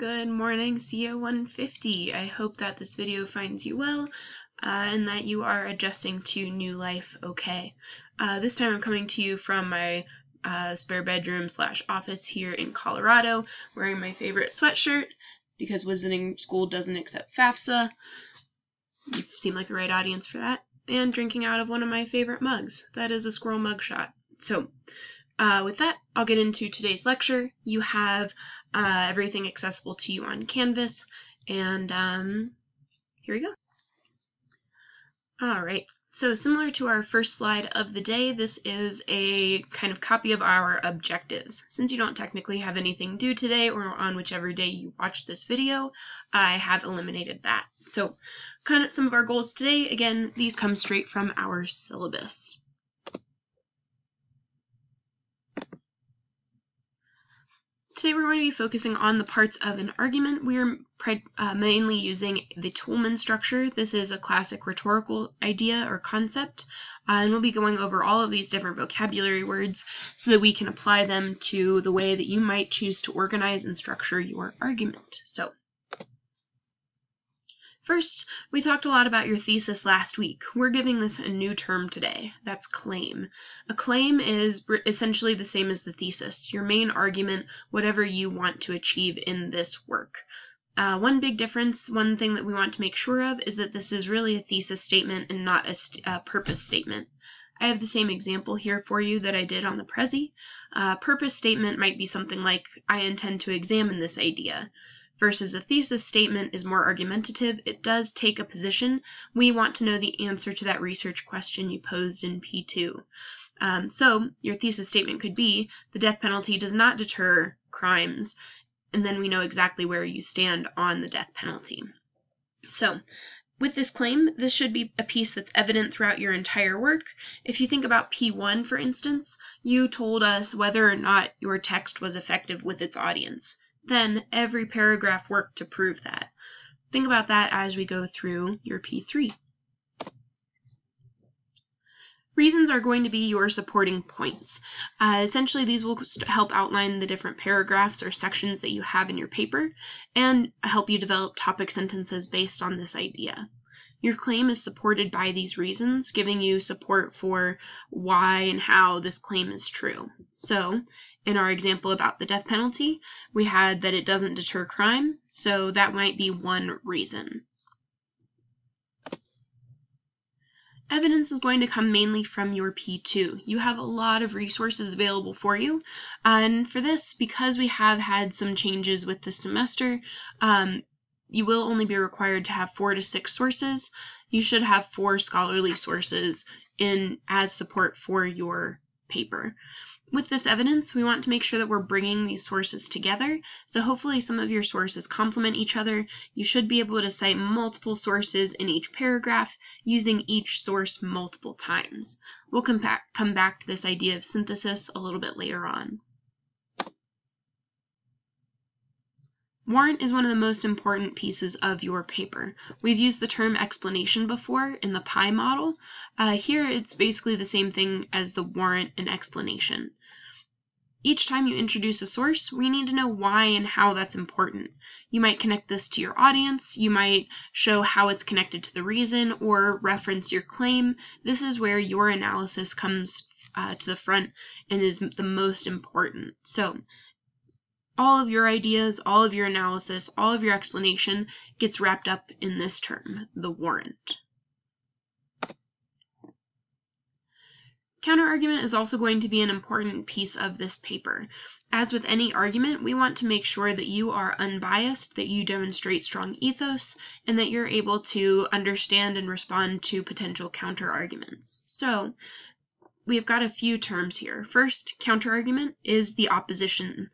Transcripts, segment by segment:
Good morning, CEO 150. I hope that this video finds you well and that you are adjusting to new life okay. This time I'm coming to you from my spare bedroom / office here in Colorado, wearing my favorite sweatshirt because visiting school doesn't accept FAFSA. You seem like the right audience for that. And drinking out of one of my favorite mugs. That is a squirrel mug shot. So with that, I'll get into today's lecture. You have everything accessible to you on Canvas, and here we go. Alright, so similar to our first slide of the day, this is a kind of copy of our objectives. Since you don't technically have anything due today or on whichever day you watch this video, I have eliminated that. So kind of some of our goals today, again, these come straight from our syllabus. Today we're going to be focusing on the parts of an argument. We are mainly using the Toulmin structure. This is a classic rhetorical idea or concept, and we'll be going over all of these different vocabulary words so that we can apply them to the way that you might choose to organize and structure your argument. So, first, we talked a lot about your thesis last week. We're giving this a new term today. That's claim. A claim is essentially the same as the thesis, your main argument, whatever you want to achieve in this work. One big difference, one thing that we want to make sure of, is that this is really a thesis statement and not a purpose statement. I have the same example here for you that I did on the Prezi. Purpose statement might be something like, I intend to examine this idea. Versus a thesis statement is more argumentative. It does take a position. We want to know the answer to that research question you posed in P2. So your thesis statement could be, the death penalty does not deter crimes, and then we know exactly where you stand on the death penalty. So with this claim, this should be a piece that's evident throughout your entire work. If you think about P1, for instance, you told us whether or not your text was effective with its audience. Then every paragraph worked to prove that. Think about that as we go through your P3. Reasons are going to be your supporting points. Essentially, these will help outline the different paragraphs or sections that you have in your paper and help you develop topic sentences based on this idea. Your claim is supported by these reasons, giving you support for why and how this claim is true. So, in our example about the death penalty, we had that it doesn't deter crime, so that might be one reason. Evidence is going to come mainly from your P2. You have a lot of resources available for you, and for this, because we have had some changes with the semester, you will only be required to have 4 to 6 sources. You should have 4 scholarly sources as support for your paper. With this evidence, we want to make sure that we're bringing these sources together, so hopefully some of your sources complement each other. You should be able to cite multiple sources in each paragraph, using each source multiple times. We'll come back to this idea of synthesis a little bit later on. Warrant is one of the most important pieces of your paper. We've used the term explanation before in the pie model. Here it's basically the same thing as the warrant and explanation. Each time you introduce a source, we need to know why and how that's important. You might connect this to your audience, you might show how it's connected to the reason, or reference your claim. This is where your analysis comes to the front and is the most important. So, all of your ideas, all of your analysis, all of your explanation gets wrapped up in this term, the warrant. Counterargument is also going to be an important piece of this paper. As with any argument, we want to make sure that you are unbiased, that you demonstrate strong ethos, and that you're able to understand and respond to potential counterarguments. So, we've got a few terms here. First, counterargument is the opposition.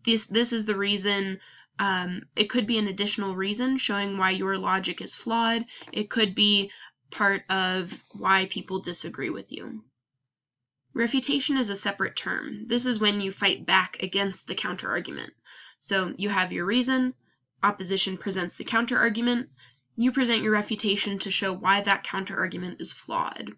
This is the reason. It could be an additional reason showing why your logic is flawed. It could be part of why people disagree with you. Refutation is a separate term. This is when you fight back against the counterargument. So you have your reason, opposition presents the counterargument, you present your refutation to show why that counterargument is flawed.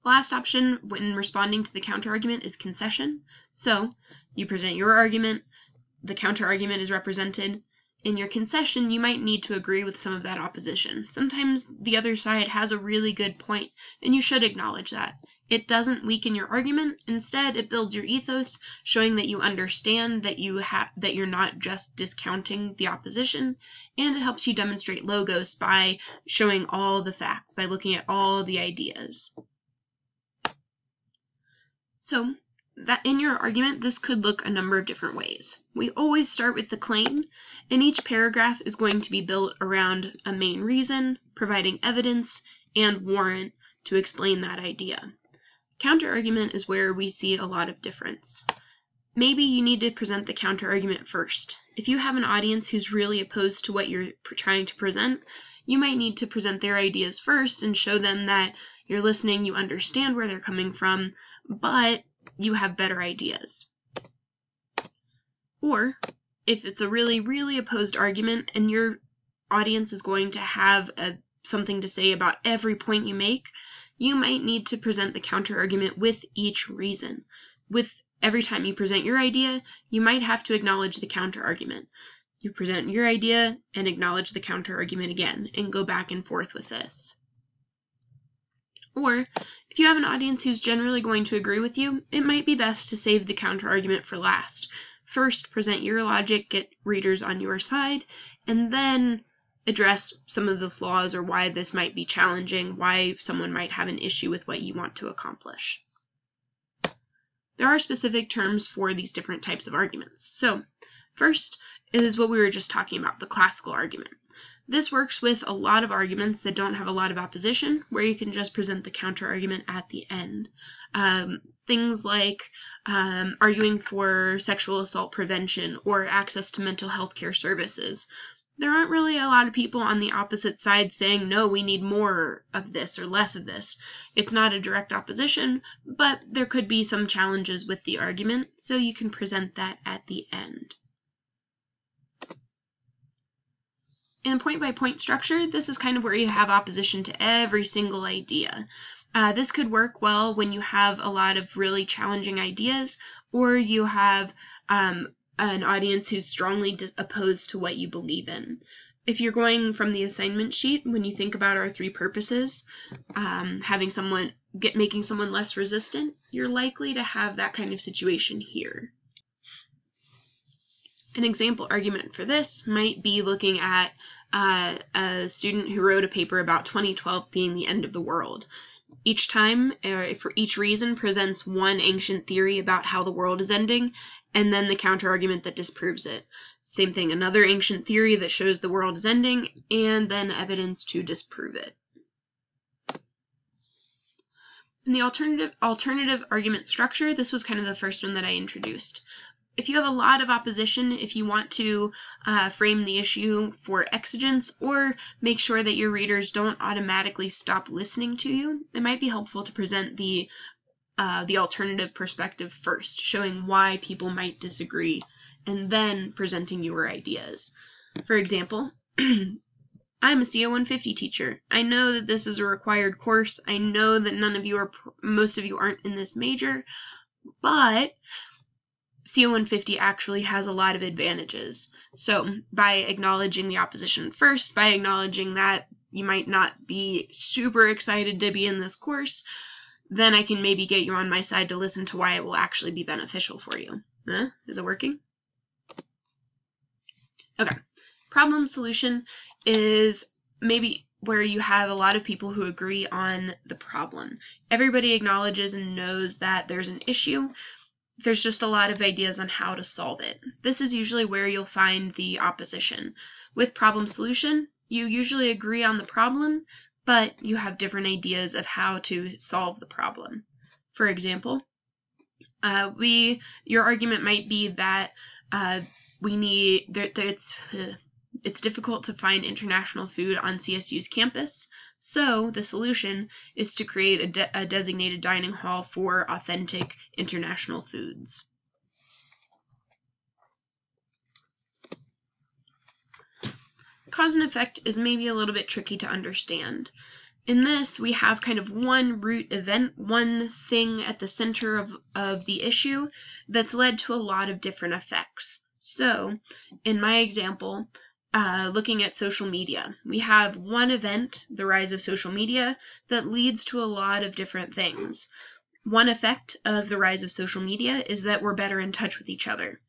Last option when responding to the counterargument is concession. So you present your argument, the counterargument is represented. In your concession, you might need to agree with some of that opposition. Sometimes the other side has a really good point, and you should acknowledge that. It doesn't weaken your argument. Instead, it builds your ethos, showing that you understand that you're not just discounting the opposition, and it helps you demonstrate logos by showing all the facts, by looking at all the ideas. So, that in your argument, this could look a number of different ways. We always start with the claim, and each paragraph is going to be built around a main reason, providing evidence, and warrant to explain that idea. Counterargument is where we see a lot of difference. Maybe you need to present the counterargument first. If you have an audience who's really opposed to what you're trying to present, you might need to present their ideas first and show them that you're listening, you understand where they're coming from, but you have better ideas. Or, if it's a really, really opposed argument and your audience is going to have something to say about every point you make, you might need to present the counterargument with each reason. With every time you present your idea, you might have to acknowledge the counterargument. You present your idea and acknowledge the counterargument again, and go back and forth with this. Or, if you have an audience who's generally going to agree with you, it might be best to save the counterargument for last. First, present your logic, get readers on your side, and then address some of the flaws or why this might be challenging, why someone might have an issue with what you want to accomplish. There are specific terms for these different types of arguments. So, first is what we were just talking about, the classical argument. This works with a lot of arguments that don't have a lot of opposition, where you can just present the counterargument at the end. Things like arguing for sexual assault prevention or access to mental health care services. There aren't really a lot of people on the opposite side saying, no, we need more of this or less of this. It's not a direct opposition, but there could be some challenges with the argument, so you can present that at the end. In point-by-point structure, this is kind of where you have opposition to every single idea. This could work well when you have a lot of really challenging ideas, or you have an audience who's strongly opposed to what you believe in. If you're going from the assignment sheet, when you think about our three purposes, making someone less resistant, you're likely to have that kind of situation here. An example argument for this might be looking at a student who wrote a paper about 2012 being the end of the world. Each time, for each reason, presents one ancient theory about how the world is ending, and then the counterargument that disproves it. Same thing, another ancient theory that shows the world is ending, and then evidence to disprove it. In the alternative argument structure, this was kind of the first one that I introduced. If you have a lot of opposition, if you want to frame the issue for exigence or make sure that your readers don't automatically stop listening to you, it might be helpful to present the alternative perspective first, showing why people might disagree, and then presenting your ideas. For example, I'm a CO150 teacher. I know that this is a required course. I know that most of you aren't in this major, but CO150 actually has a lot of advantages. So by acknowledging the opposition first, by acknowledging that you might not be super excited to be in this course, then I can maybe get you on my side to listen to why it will actually be beneficial for you. Is it working? Okay. Problem solution is maybe where you have a lot of people who agree on the problem. Everybody acknowledges and knows that there's an issue. There's just a lot of ideas on how to solve it. This is usually where you'll find the opposition. With problem solution, you usually agree on the problem, but you have different ideas of how to solve the problem. For example, your argument might be that it's difficult to find international food on CSU's campus, so the solution is to create a designated dining hall for authentic international foods. Cause and effect is maybe a little bit tricky to understand. In this, we have kind of one root event, one thing at the center of the issue that's led to a lot of different effects. So, in my example, looking at social media, we have one event, the rise of social media, that leads to a lot of different things. One effect of the rise of social media is that we're better in touch with each other.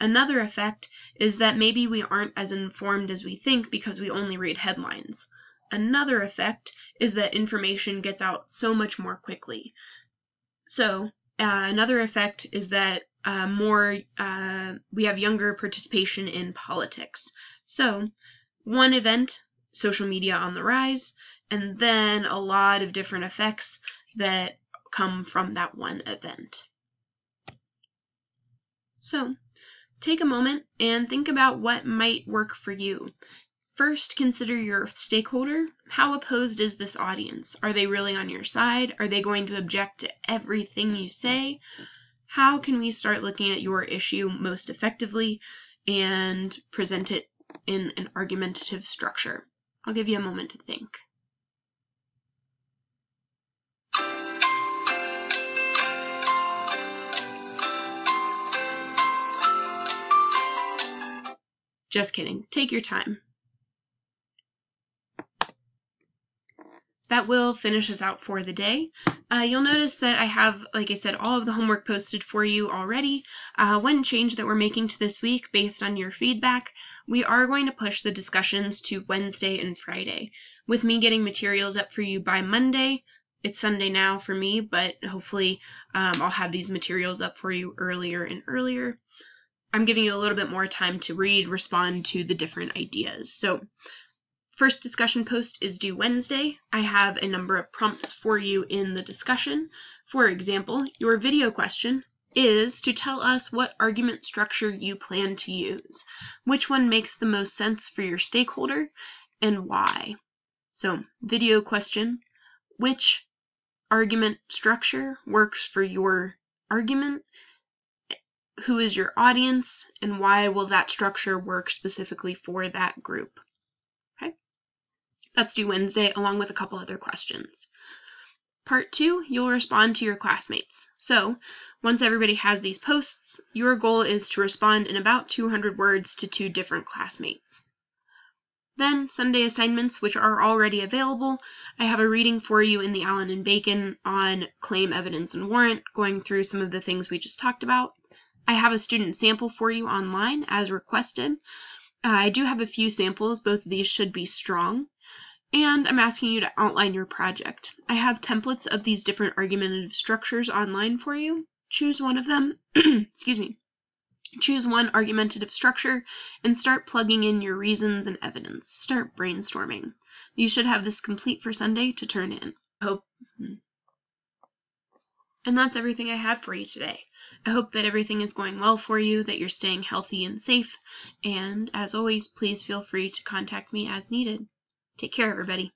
Another effect is that maybe we aren't as informed as we think because we only read headlines. Another effect is that information gets out so much more quickly. So, another effect is that we have younger participation in politics. So, one event, social media on the rise, and then a lot of different effects that come from that one event. So, take a moment and think about what might work for you. First, consider your stakeholder. How opposed is this audience? Are they really on your side? Are they going to object to everything you say? How can we start looking at your issue most effectively and present it in an argumentative structure? I'll give you a moment to think. Just kidding. Take your time. That will finish us out for the day. You'll notice that I have, like I said, all of the homework posted for you already. One change that we're making to this week based on your feedback, we are going to push the discussions to Wednesday and Friday. With me getting materials up for you by Monday, it's Sunday now for me, but hopefully I'll have these materials up for you earlier and earlier. I'm giving you a little bit more time to read, respond to the different ideas. So, first discussion post is due Wednesday. I have a number of prompts for you in the discussion. For example, your video question is to tell us what argument structure you plan to use. Which one makes the most sense for your stakeholder and why? So, video question, which argument structure works for your argument? Who is your audience, and why will that structure work specifically for that group? Okay, that's due Wednesday, along with a couple other questions. Part 2, you'll respond to your classmates. So, once everybody has these posts, your goal is to respond in about 200 words to 2 different classmates. Then, Sunday assignments, which are already available. I have a reading for you in the Allen and Bacon on claim, evidence, and warrant, going through some of the things we just talked about. I have a student sample for you online as requested. I do have a few samples. Both of these should be strong. And I'm asking you to outline your project. I have templates of these different argumentative structures online for you. Choose one of them. Excuse me. Choose one argumentative structure and start plugging in your reasons and evidence. Start brainstorming. You should have this complete for Sunday to turn in. And that's everything I have for you today. I hope that everything is going well for you, that you're staying healthy and safe, and as always, please feel free to contact me as needed. Take care, everybody.